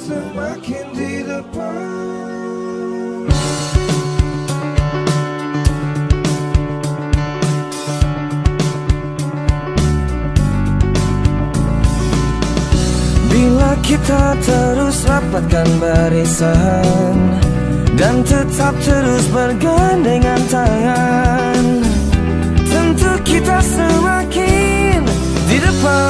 semakin di depan. Bila kita terus rapatkan barisan dan tetap terus bergandengan tangan, tentu kita semakin di depan.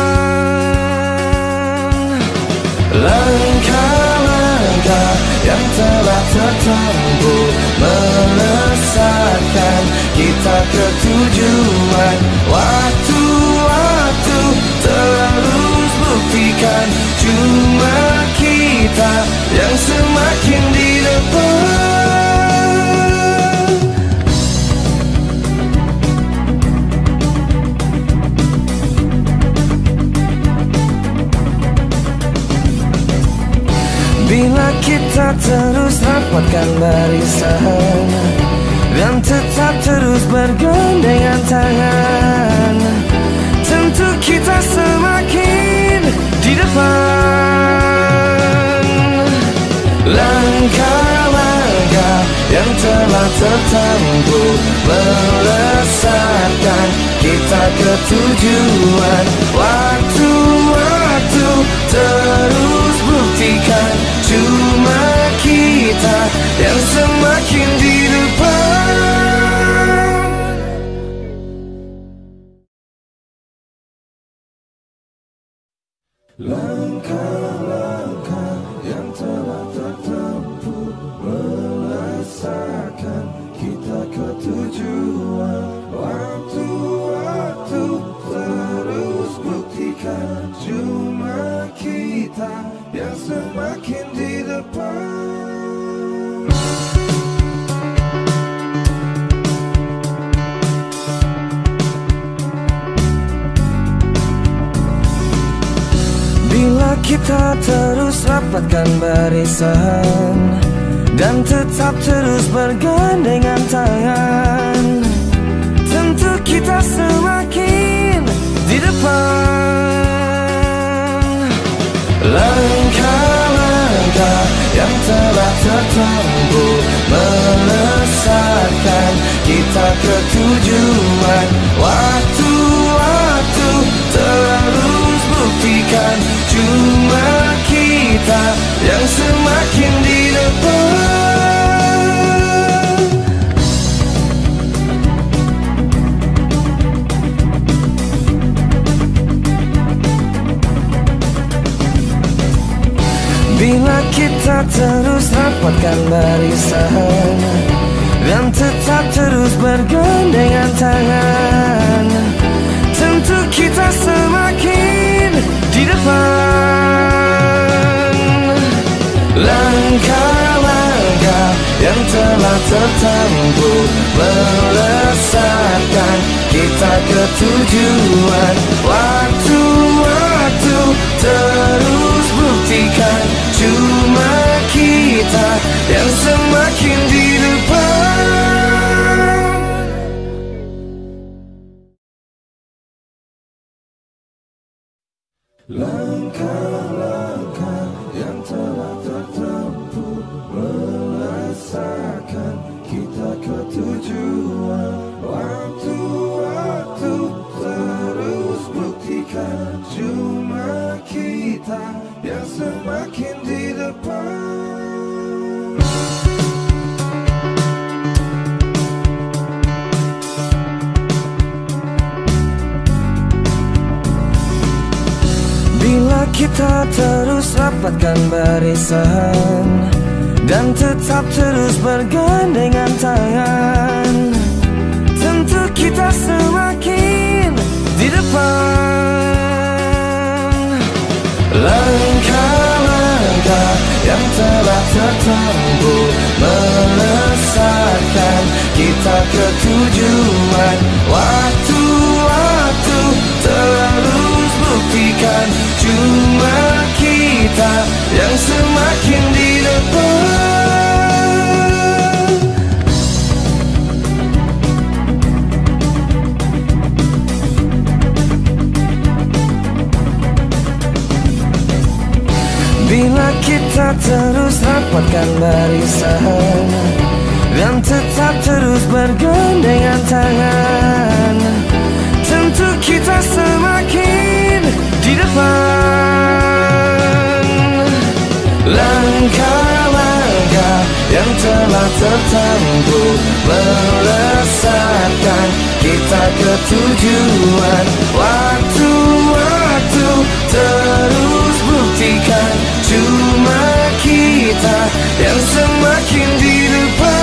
Langkah-langkah yang telah tertempuh melesatkan kita ke tujuan. Waktu-waktu terus buktikan cuma kita yang semakin di depan. Bila kita terus rapatkan barisan dan tetap terus bergandengan tangan, tentu kita semakin di depan. Langkah-langkah yang telah tertempuh melesatkan kita ke tujuan. Waktu-waktu terus buktikan cuma kita yang semakin di depan. Langkah-langkah yang telah tertempuh melesatkan kita ke tujuan. Waktu-waktu terus buktikan cuma kita yang semakin di depan. Bila kita terus rapatkan barisan dan tetap terus bergandengan tangan, tentu kita semakin di depan. Langkah-langkah yang telah tertempuh melesatkan kita ke tujuan. Waktu-waktu terus buktikan cuma kita yang semakin di depan. Bila kita terus rapatkan barisan dan tetap terus bergandengan tangan, tentu kita semakin di depan. Langkah-langkah yang telah tertempuh melesatkan kita ke tujuan. Waktu-waktu terus buktikan cuma kita yang semakin di depan. Langkah-langkah yang telah tertempuh melesatkan kita ke tujuan. Waktu-waktu terus buktikan cuma kita yang semakin di depan. Bila kita terus rapatkan barisan dan tetap terus bergandengan tangan, tentu kita semakin di depan. Langkah-langkah yang telah tertempuh melesatkan kita ke tujuan. Waktu-waktu terus buktikan cuma kita yang semakin di depan. Bila kita terus rapatkan barisan dan tetap terus bergandengan tangan, tentu kita semakin di depan. Langkah-langkah yang telah tertempuh melesatkan kita ke tujuan. Waktu-waktu terus buktikan cuma kita yang semakin di depan.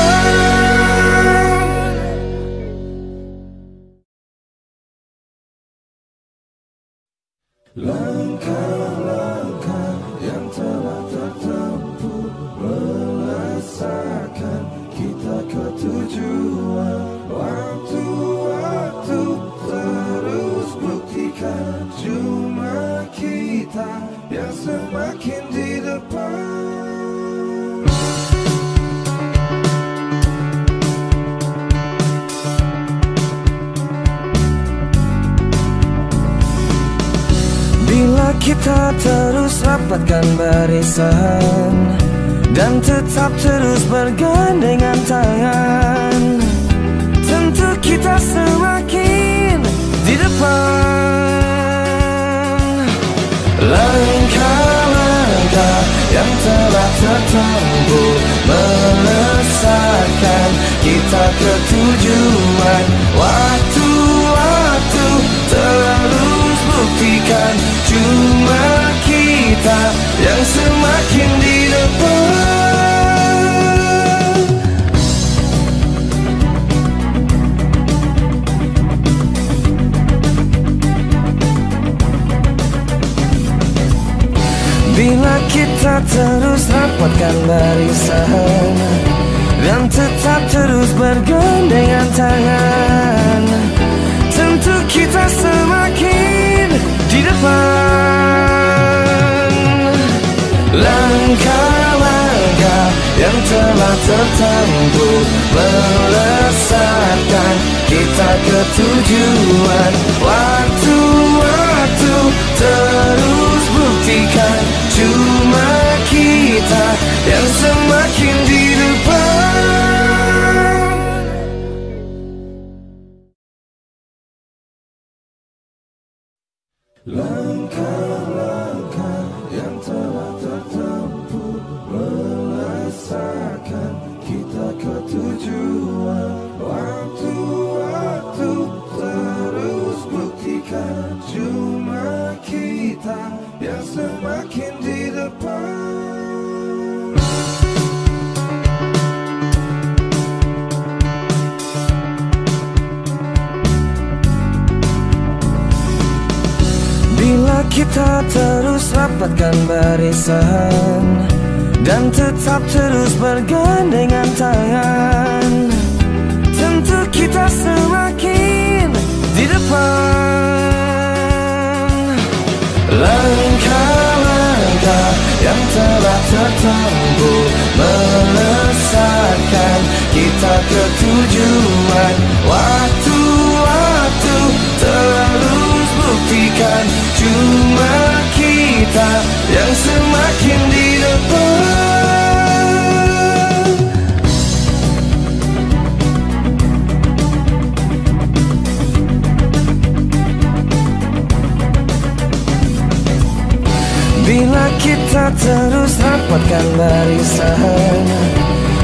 Langkah-langkah yang telah tertempuh melesatkan kita ke tujuan. Waktu-waktu terus buktikan cuma kita yang semakin di depan. Bila kita terus rapatkan barisan dan tetap terus bergandengan tangan, tentu kita semakin di depan. Langkah-langkah yang telah tertempuh melesatkan kita ke tujuan. Waktu-waktu terus buktikan cuma kita yang semakin di depan. Bila kita terus rapatkan barisan dan tetap terus bergandengan tangan, tentu kita semakin di depan. Langkah-langkah yang telah tertempuh melesatkan kita ke tujuan. Waktu-waktu terus buktikan cuma kita yang semakin di depan. Langkah-langkah yang telah tertempuh melesatkan kita ke tujuan. Waktu-waktu terus buktikan cuma kita yang semakin di depan. Bila kita terus rapatkan barisan dan tetap terus bergandengan tangan, tentu kita semakin di depan. Langkah-langkah yang telah tertempuh melesatkan kita ke tujuan. Waktu-waktu terus buktikan cuma kita yang semakin di depan. Bila kita terus rapatkan barisan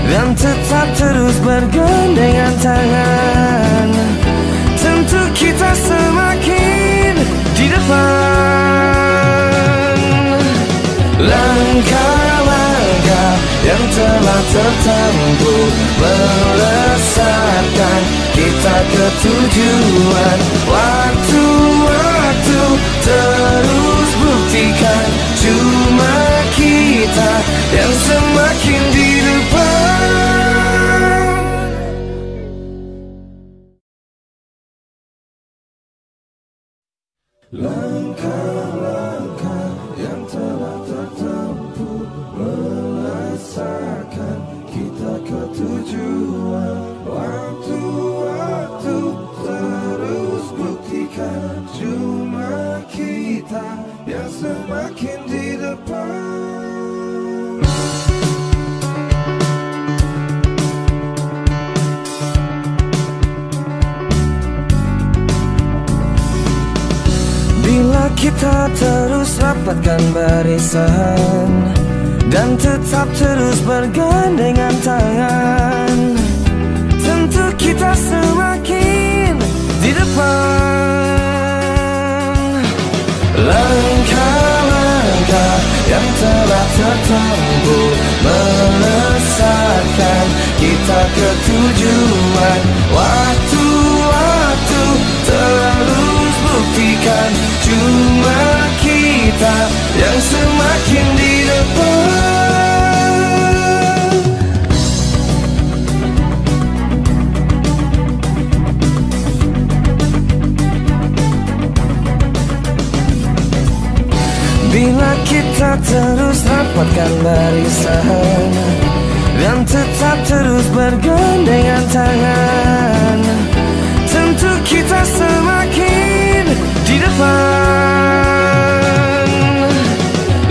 dan tetap terus bergandengan tangan, tentu kita semakin di depan. Langkah-langkah yang telah tertempuh melesatkan kita ke tujuan. Waktu-waktu terus buktikan cuma kita yang semakin di depan. Langkah-langkah yang telah tertempuh melesatkan kita ke tujuan. Waktu-waktu terus buktikan cuma kita yang semakin di depan. rapatkan barisan dan tetap terus bergandengan tangan. Tentu kita semakin di depan. Langkah-langkah yang telah tertempuh melesatkan kita ke tujuan. Waktu-waktu terus buktikan cuma kita yang semakin di depan. Bila kita terus rapatkan barisan dan tetap terus bergandengan tangan, tentu kita semakin di depan.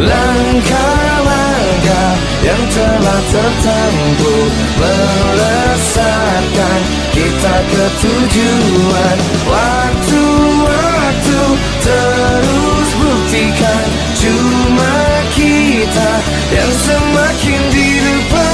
Langkah-langkah yang telah tertempuh melesatkan kita ke tujuan. Waktu-waktu terus buktikan cuma kita yang semakin di depan.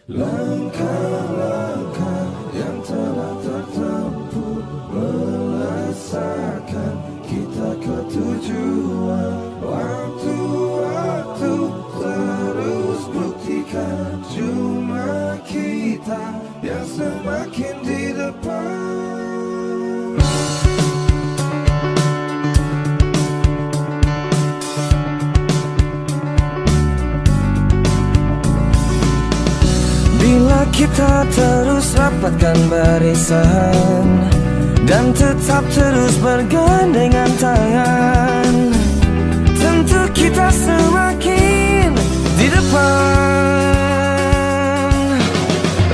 Langkah-langkah yang telah tertempuh melesatkan kita ke tujuan. Waktu-waktu terus buktikan cuma kita yang semakin di depan. Bila kita terus rapatkan barisan dan tetap terus bergandengan tangan, tentu kita semakin di depan.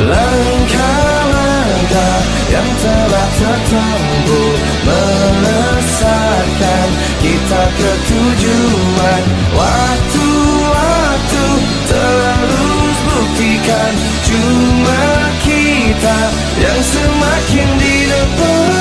Langkah-langkah yang telah tertempuh melesatkan kita ke tujuan. Waktu-waktu terus buktikan cuma kita yang semakin di depan.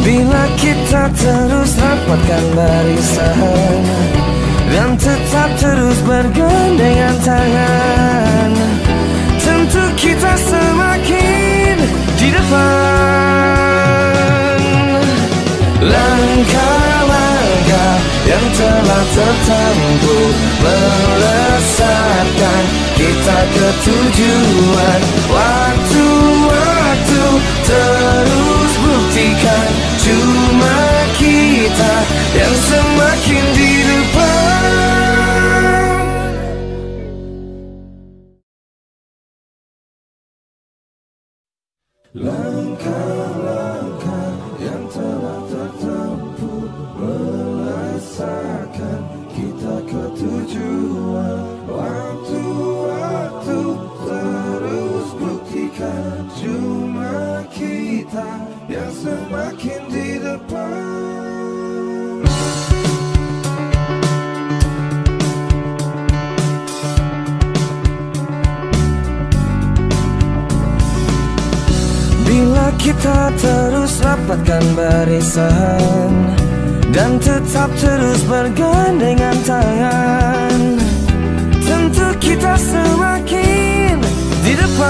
Bila kita terus rapatkan barisan dan tetap terus bergandengan tangan, tentu kita semakin di depan. Langkah-langkah yang telah tertempuh melesatkan kita ke tujuan. Waktu-waktu terus buktikan cuma kita yang semakin di depan. Langkah-langkah yang telah tertempuh melesatkan kita ke tujuan. Waktu-waktu terus buktikan cuma kita yang semakin di depan. Bila kita terus rapatkan barisan dan tetap terus bergandengan tangan, tentu kita semakin di depan.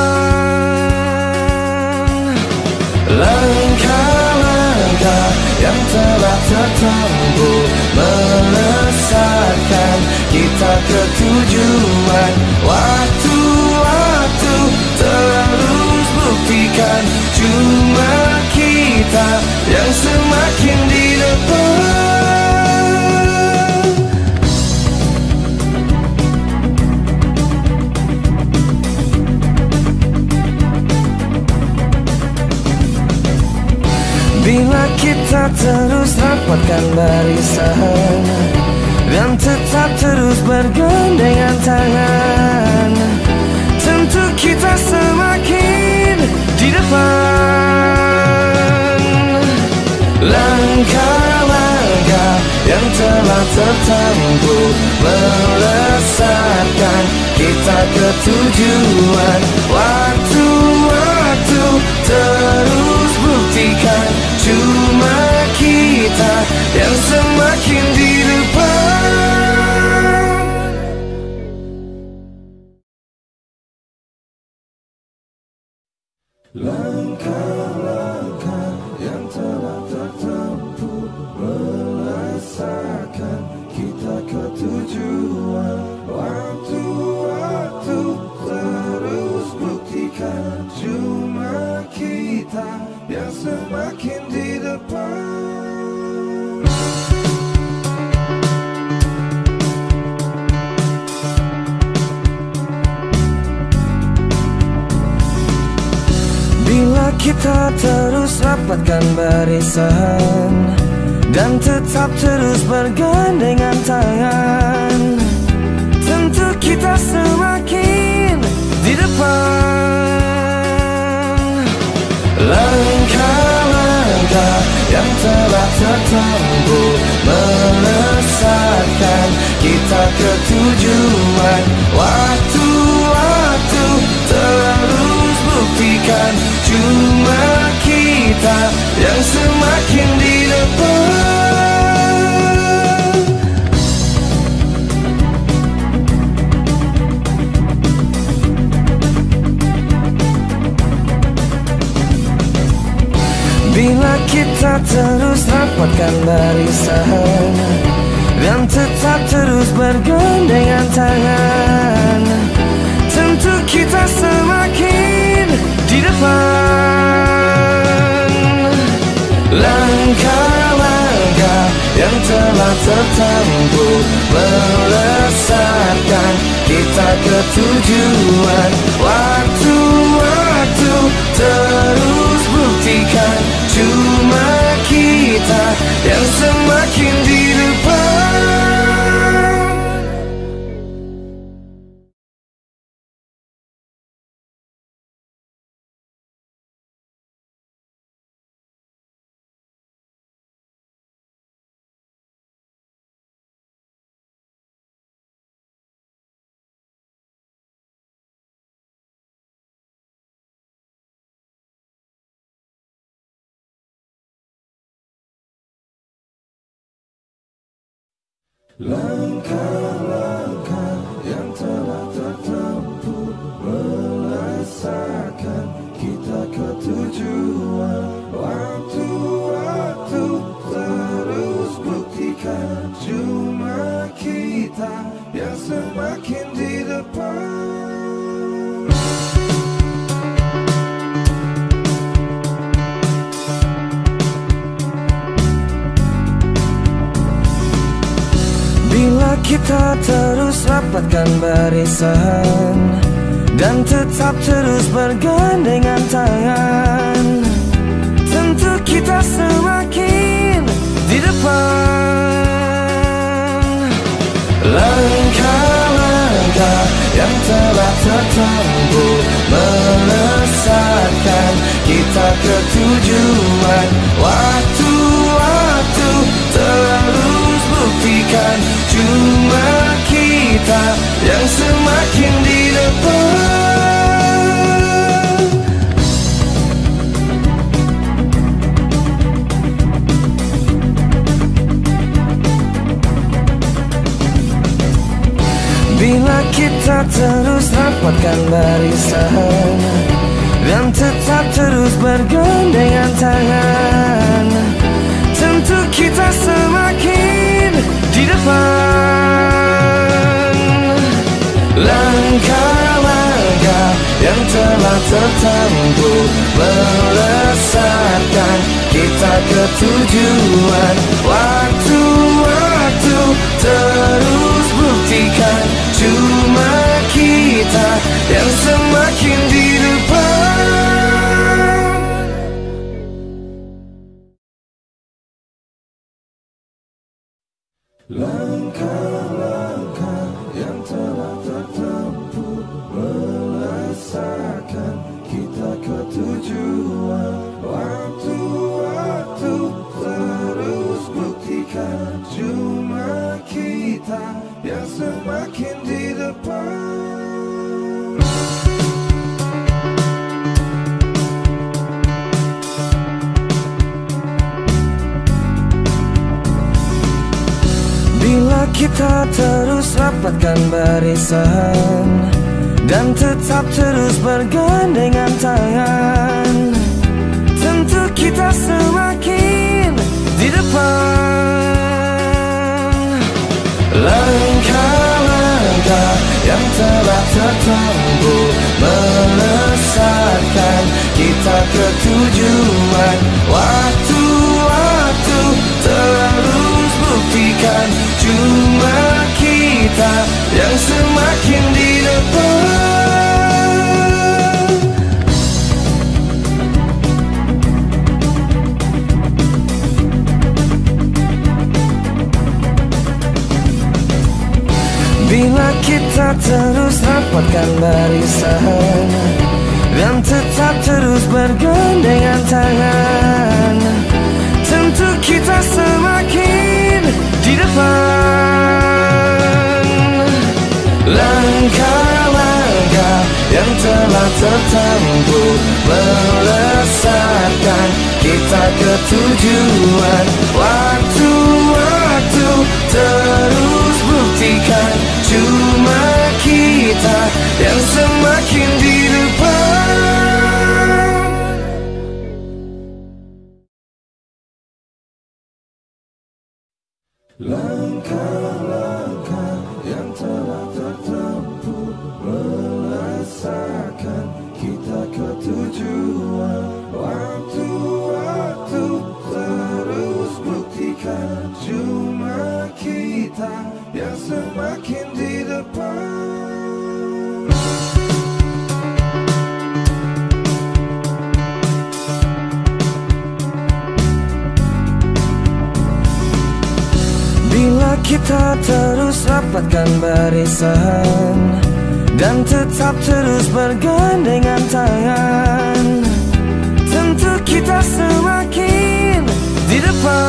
Langkah-langkah yang telah tertempuh melesatkan kita ke tujuan. Waktu-waktu terus buktikan cuma kita yang semakin di depan. Bila kita terus rapatkan barisan dan tetap terus bergandengan tangan, tentu kita semakin di depan. langkah-langkah yang telah tertempuh melesatkan kita ke tujuan. Waktu-waktu terus buktikan cuma kita yang semakin di depan. Langkah-langkah yang telah tertempuh melesatkan kita ke tujuan. Waktu-waktu terus buktikan cuma kita yang semakin di depan. Bila kita terus rapatkan barisan dan tetap terus bergandengan tangan, tentu kita semakin di depan. Langkah-langkah yang telah tertempuh melesatkan kita ke tujuan. Waktu-waktu terus buktikan cuma kita yang semakin di depan. Bila kita terus rapatkan barisan dan tetap terus bergandengan tangan, tentu kita semakin di depan. Langkah-langkah yang telah tertempuh melesatkan kita ke tujuan. Waktu-waktu terus buktikan cuma kita yang semakin di depan. Langkah-langkah yang telah tertempuh melesatkan kita ke tujuan. Waktu-waktu terus buktikan cuma kita yang semakin di depan. Bila kita terus rapatkan barisan dan tetap terus bergandengan tangan, tentu kita semakin di depan. Langkah-langkah yang telah tertempuh melesatkan kita ke tujuan. Waktu-waktu terus buktikan cuma kita yang semakin di depan. Bila kita terus rapatkan barisan dan tetap terus bergandengan tangan, tentu kita semakin di depan. Langkah-langkah yang telah tertempuh melesatkan kita ke tujuan. Waktu-waktu terus buktikan cuma kita yang semakin di depan. Langkah-langkah yang telah tertempuh melesatkan kita ke tujuan. Waktu-waktu terus yang semakin di depan. Bila kita terus rapatkan barisan dan tetap terus bergandengan tangan, tentu kita semakin di depan. Langkah-langkah yang telah tertempuh melesatkan kita ke tujuan. Waktu-waktu terus buktikan cuma kita yang semakin di depan. Bila kita terus rapatkan barisan dan tetap terus bergandengan tangan, tentu kita semakin di depan. Langkah-langkah yang telah tertempuh melesatkan kita ke tujuan. Waktu-waktu terus buktikan cuma kita yang semakin di depan. Langkah-langkah yang telah tertempuh melesatkan kita ke tujuan. Waktu-waktu terus buktikan cuma kita yang semakin di depan. Bila kita terus rapatkan barisan dan tetap terus bergandengan tangan, tentu kita semakin di depan.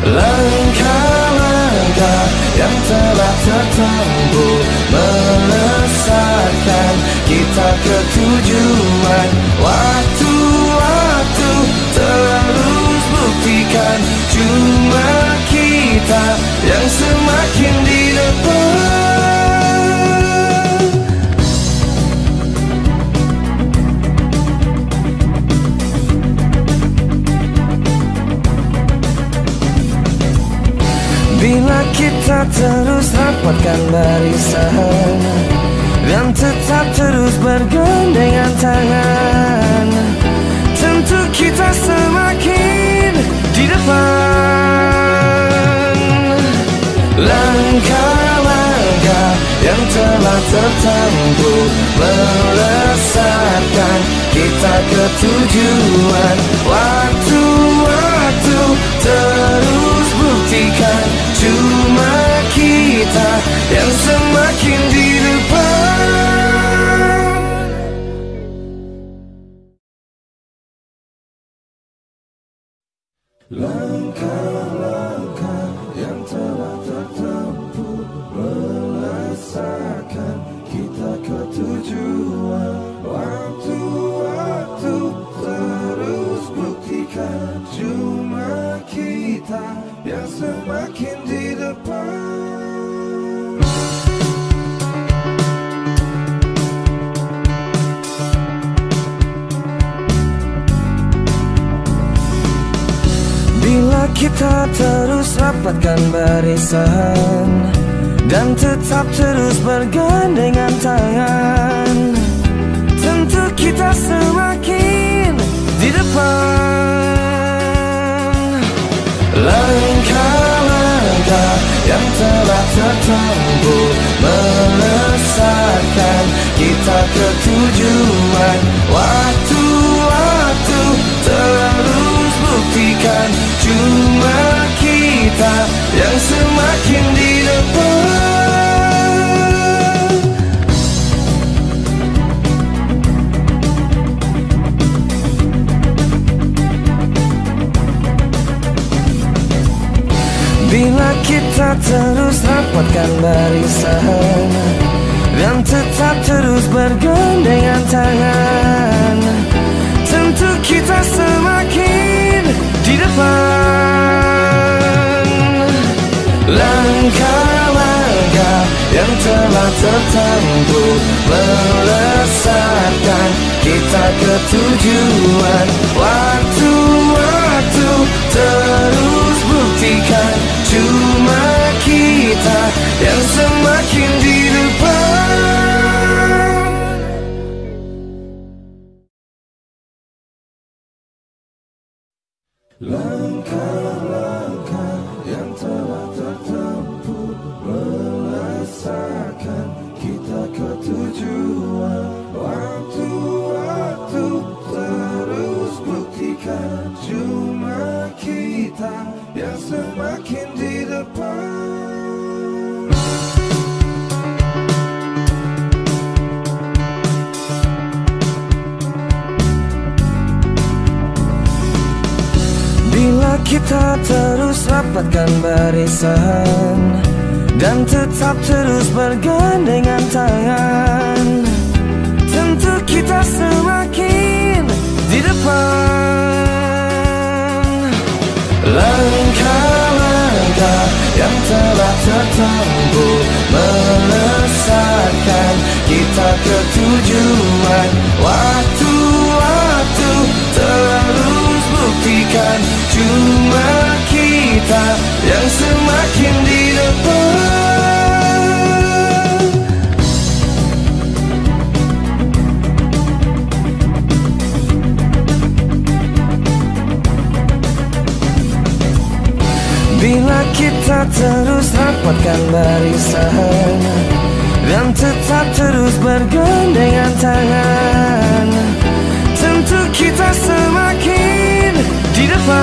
Langkah-langkah yang telah tertempuh melesatkan kita ke tujuan. Waktu-waktu terus buktikan cuma kita yang semakin di depan. Bila kita terus rapatkan barisan dan tetap terus bergandengan tangan, tentu kita semakin di depan. Langkah-langkah yang telah tertempuh melesatkan kita ke tujuan. Waktu-waktu terus buktikan cuma kita yang semakin di depan. Langkah-langkah yang telah tertempuh melesatkan kita ke tujuan. Waktu-waktu terus buktikan cuma kita yang semakin di depan. Bila kita terus rapatkan barisan dan tetap terus bergandengan tangan, tentu kita semakin di depan. Langkah-langkah yang telah tertempuh melesatkan kita ke tujuan. Waktu-waktu terus buktikan cuma kita yang semakin di depan. Bila kita kita terus rapatkan barisan dan tetap terus bergandengan tangan, tentu kita semakin di depan. Langkah-langkah yang telah tertempuh melesatkan kita ke tujuan. Waktu-waktu terus buktikan cuma kita yang semakin di depan. Langkah-langkah yang telah tertempuh melesatkan kita ke tujuan. Waktu-waktu terus buktikan cuma kita yang semakin di depan. Bila kita terus rapatkan barisan dan tetap terus bergandengan tangan, tentu kita semakin di depan. Langkah-langkah yang telah tertempuh melesatkan kita ke tujuan. Waktu-waktu terus buktikan cuma kita yang semakin di depan. Bila kita terus rapatkan barisan dan tetap terus bergandengan tangan, tentu kita semakin di depan.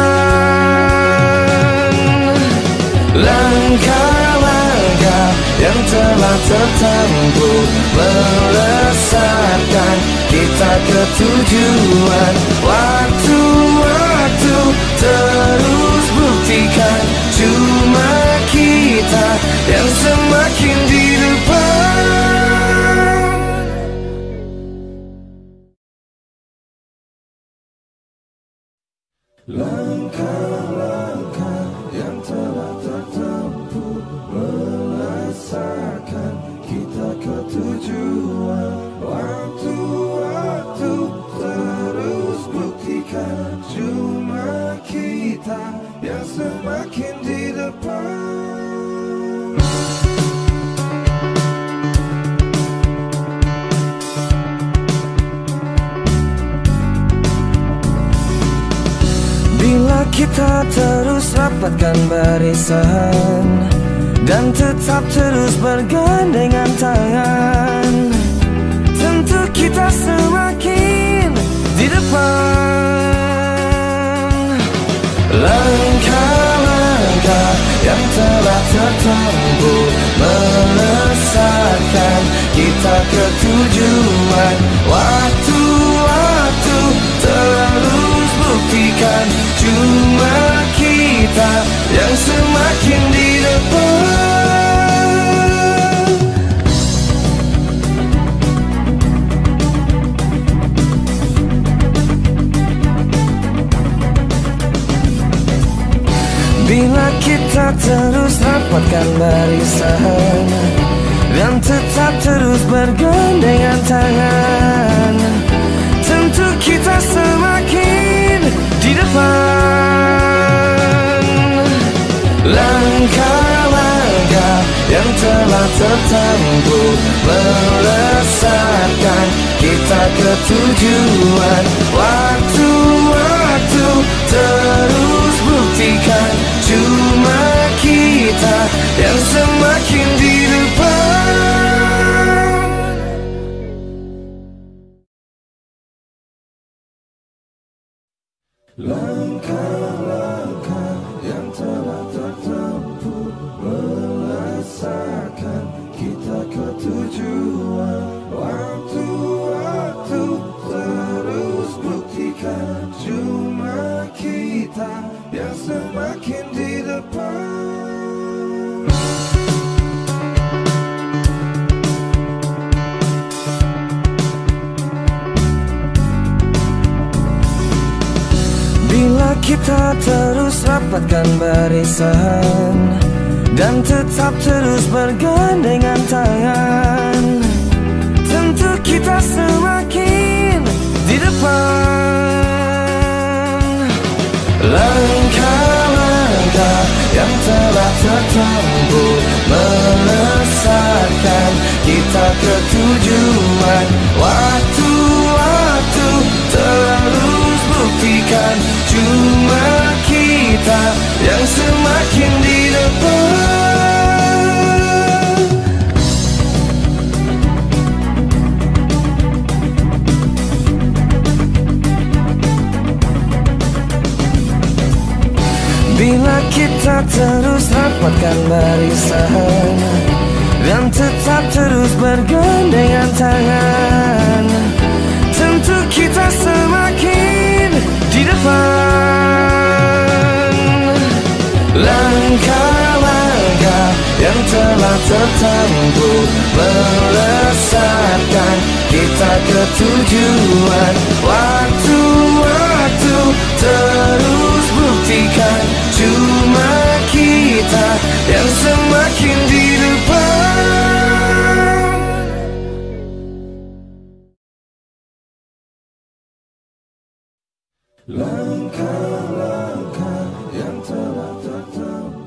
Langkah-langkah yang telah tertempuh melesatkan kita ke tujuan. Waktu-waktu terus buktikan cuma kita yang semakin di depan. Langkah-langkah yang telah tertempuh melesatkan kita ke tujuan. Waktu-waktu terus buktikan cuma kita yang semakin di depan. Bila kita terus rapatkan barisan dan tetap terus bergandengan tangan, tentu kita semakin di depan. Langkah-langkah yang telah tertempuh melesatkan kita ke tujuan. Waktu-waktu terus buktikan cuma kita yang semakin di depan. Bila kita terus rapatkan barisan dan tetap terus bergandengan tangan, tentu kita semakin di depan. Langkah-langkah yang telah tertempuh melesatkan kita ke tujuan. Waktu-waktu terus buktikan cuma kita yang semakin di depan. Langkah-langkah yang telah tertempuh melesatkan kita ke tujuan. Waktu-waktu terus buktikan cuma kita yang semakin di depan. kita terus rapatkan barisan dan tetap terus bergandengan tangan, tentu kita semakin di depan. Langkah-langkah yang telah tertempuh melesatkan kita ke tujuan. Waktu-waktu terus buktikan cuma kita yang semakin di depan. Bila kita terus rapatkan barisan dan tetap terus bergandengan tangan, tentu kita semakin di depan. Langkah-langkah yang telah tertempuh melesatkan kita ke tujuan. Waktu-waktu terus buktikan cuma kita yang semakin di depan. Langkah-langkah yang telah tertempuh